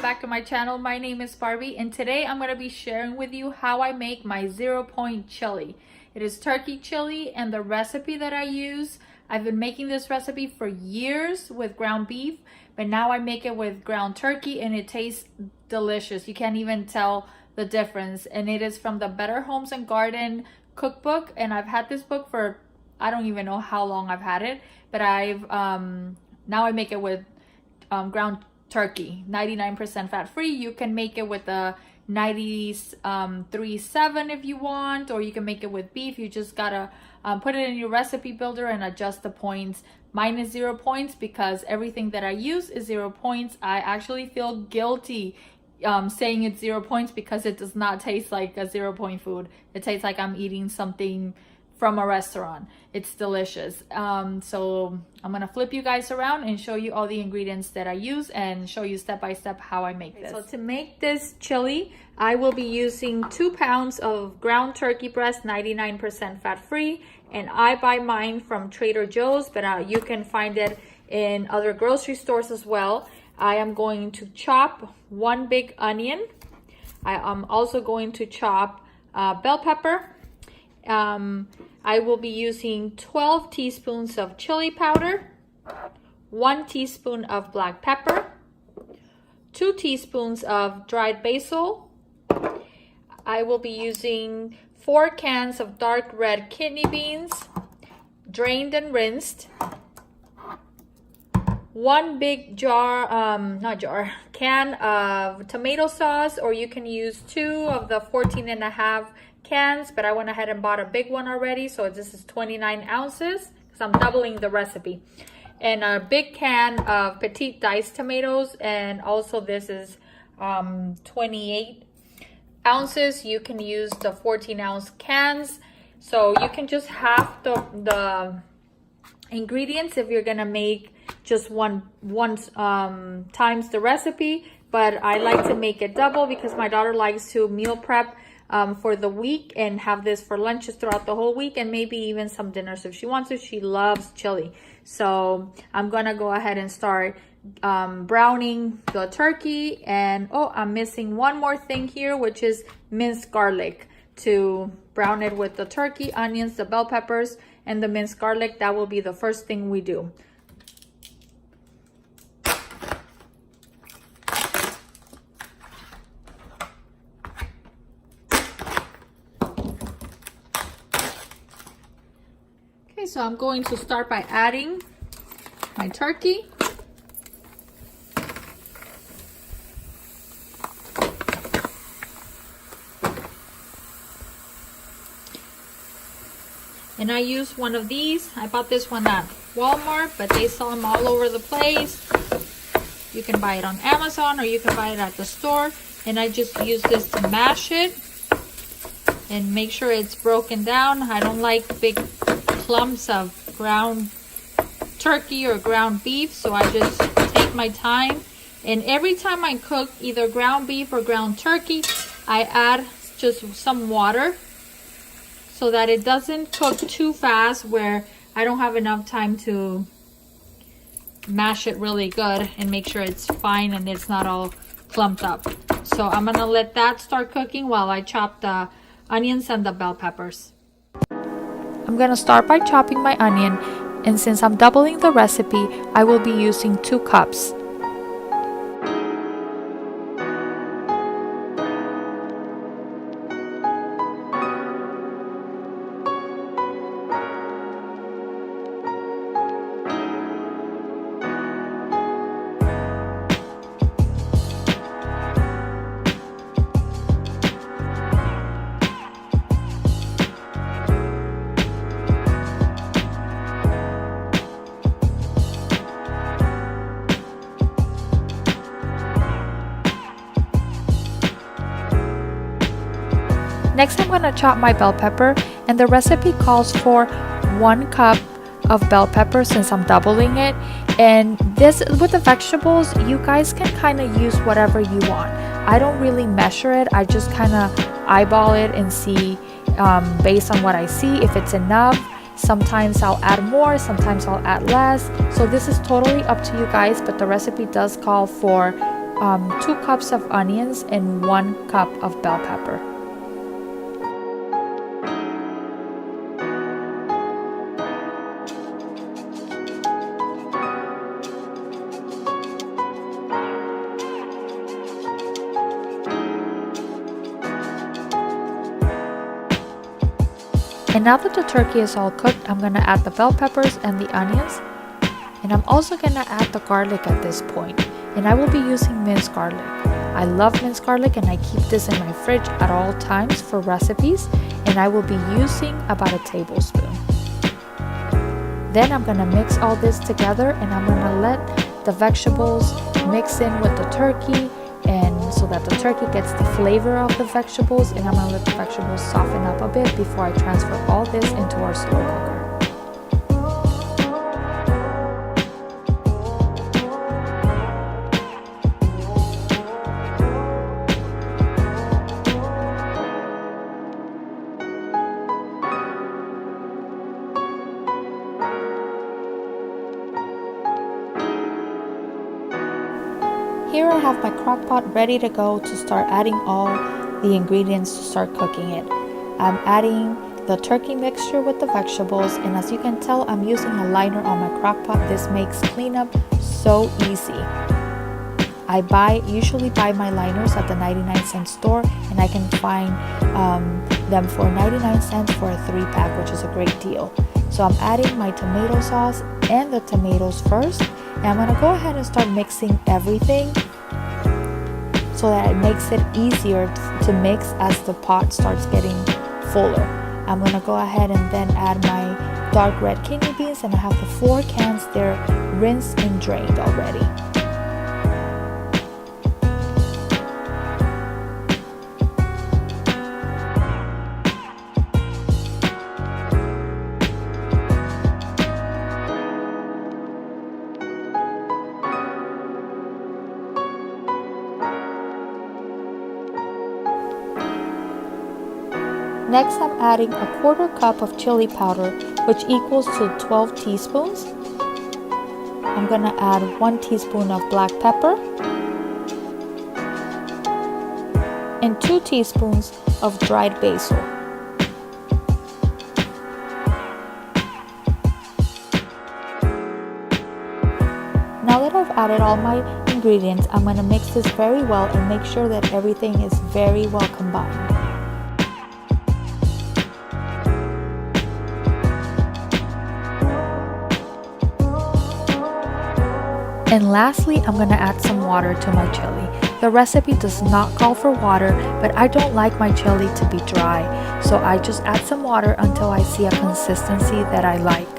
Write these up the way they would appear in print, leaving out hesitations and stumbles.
welcome back to my channel. My name is Barbie and today I'm going to be sharing with you how I make my 0-point chili. It is turkey chili, and the recipe that I use, I've been making this recipe for years with ground beef, but now I make it with ground turkey and it tastes delicious. You can't even tell the difference, and it is from the Better Homes and Garden cookbook, and I've had this book for I don't even know how long I've had it, but I've now I make it with ground turkey, 99% fat free. You can make it with a 93.7 if you want, or you can make it with beef. You just gotta put it in your recipe builder and adjust the points. Mine is 0 points because everything that I use is 0 points. I actually feel guilty saying it's 0 points because it does not taste like a 0-point food. It tastes like I'm eating something from a restaurant. It's delicious. So I'm gonna flip you guys around and show you all the ingredients that I use and show you step by step how I make this. So to make this chili, I will be using 2 pounds of ground turkey breast, 99% fat free, and I buy mine from Trader Joe's, but you can find it in other grocery stores as well. I am going to chop 1 big onion. I am also going to chop bell pepper. I will be using 12 teaspoons of chili powder, 1 teaspoon of black pepper, 2 teaspoons of dried basil. I will be using 4 cans of dark red kidney beans, drained and rinsed, 1 big can of tomato sauce, or you can use 2 of the 14.5 cans, but I went ahead and bought a big one already, so this is 29 ounces because I'm doubling the recipe. And a big can of petite diced tomatoes, and also this is 28 ounces. You can use the 14-ounce cans, so you can just half the ingredients if you're gonna make just one times the recipe, but I like to make it double because my daughter likes to meal prep for the week and have this for lunches throughout the whole week, and maybe even some dinners if she wants to. She loves chili. So I'm gonna go ahead and start browning the turkey. And oh, I'm missing one more thing here, which is minced garlic to brown it with the turkey, onions, the bell peppers, and the minced garlic. That will be the first thing we do. So I'm going to start by adding my turkey. And I use one of these. I bought this one at Walmart, but they sell them all over the place. You can buy it on Amazon or you can buy it at the store. And I just use this to mash it and make sure it's broken down. I don't like big clumps of ground turkey or ground beef, so I just take my time. And every time I cook either ground beef or ground turkey, I add just some water so that it doesn't cook too fast where I don't have enough time to mash it really good and make sure it's fine and it's not all clumped up. So I'm gonna let that start cooking while I chop the onions and the bell peppers. I'm gonna start by chopping my onion, and since I'm doubling the recipe, I will be using 2 cups. Next, I'm going to chop my bell pepper, and the recipe calls for 1 cup of bell pepper since I'm doubling it. And this, with the vegetables, you guys can kind of use whatever you want. I don't really measure it. I just kind of eyeball it and see based on what I see if it's enough. Sometimes I'll add more, sometimes I'll add less. So this is totally up to you guys, but the recipe does call for 2 cups of onions and 1 cup of bell pepper. And now that the turkey is all cooked, I'm going to add the bell peppers and the onions. And I'm also going to add the garlic at this point. And I will be using minced garlic. I love minced garlic and I keep this in my fridge at all times for recipes. And I will be using about a tablespoon. Then I'm going to mix all this together and I'm going to let the vegetables mix in with the turkey, and so that the turkey gets the flavor of the vegetables, and I'm going to let the vegetables soften up a bit before I transfer all this into our slow cooker. Here I have my crock pot ready to go to start adding all the ingredients to start cooking it. I'm adding the turkey mixture with the vegetables, and as you can tell, I'm using a liner on my crock pot. This makes cleanup so easy. I usually buy my liners at the 99-cent store, and I can find them for 99 cents for a 3-pack, which is a great deal. So I'm adding my tomato sauce and the tomatoes first, and I'm going to go ahead and start mixing everything so that it makes it easier to mix as the pot starts getting fuller. I'm going to go ahead and then add my dark red kidney beans, and I have the 4 cans there rinsed and drained already. Next, I'm adding a 1/4 cup of chili powder, which equals to 12 teaspoons. I'm going to add 1 teaspoon of black pepper and 2 teaspoons of dried basil. Now that I've added all my ingredients, I'm going to mix this very well and make sure that everything is very well combined. And lastly, I'm going to add some water to my chili. The recipe does not call for water, but I don't like my chili to be dry, so I just add some water until I see a consistency that I like.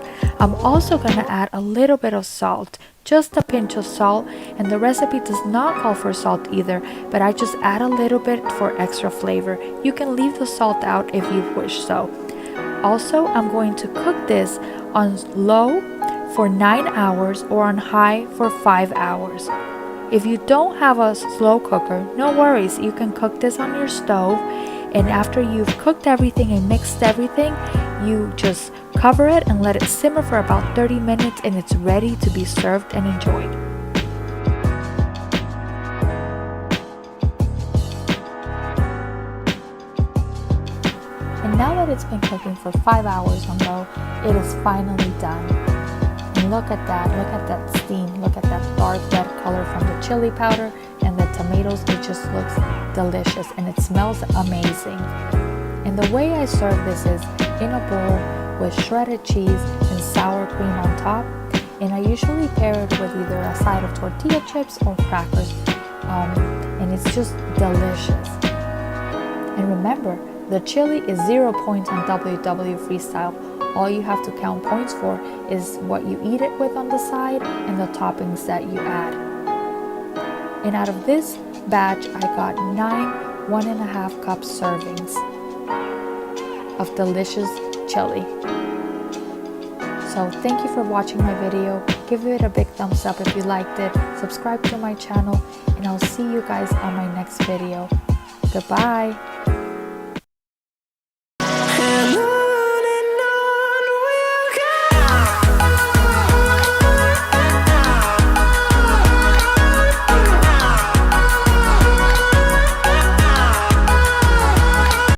I'm also going to add a little bit of salt, just a pinch of salt, and the recipe does not call for salt either, but I just add a little bit for extra flavor. You can leave the salt out if you wish so. Also, I'm going to cook this on low for 9 hours or on high for 5 hours. If you don't have a slow cooker, no worries, you can cook this on your stove, and after you've cooked everything and mixed everything, you just cover it and let it simmer for about 30 minutes and it's ready to be served and enjoyed. And now that it's been cooking for 5 hours on low, it is finally done. Look at that steam, look at that dark red color from the chili powder and the tomatoes. It just looks delicious and it smells amazing. And the way I serve this is in a bowl with shredded cheese and sour cream on top, and I usually pair it with either a side of tortilla chips or crackers, and it's just delicious. And remember, the chili is 0 points on WW Freestyle. All you have to count points for is what you eat it with on the side and the toppings that you add. And out of this batch, I got 9 1.5 cup servings of delicious chili. So thank you for watching my video. Give it a big thumbs up if you liked it. Subscribe to my channel, and I'll see you guys on my next video. Goodbye.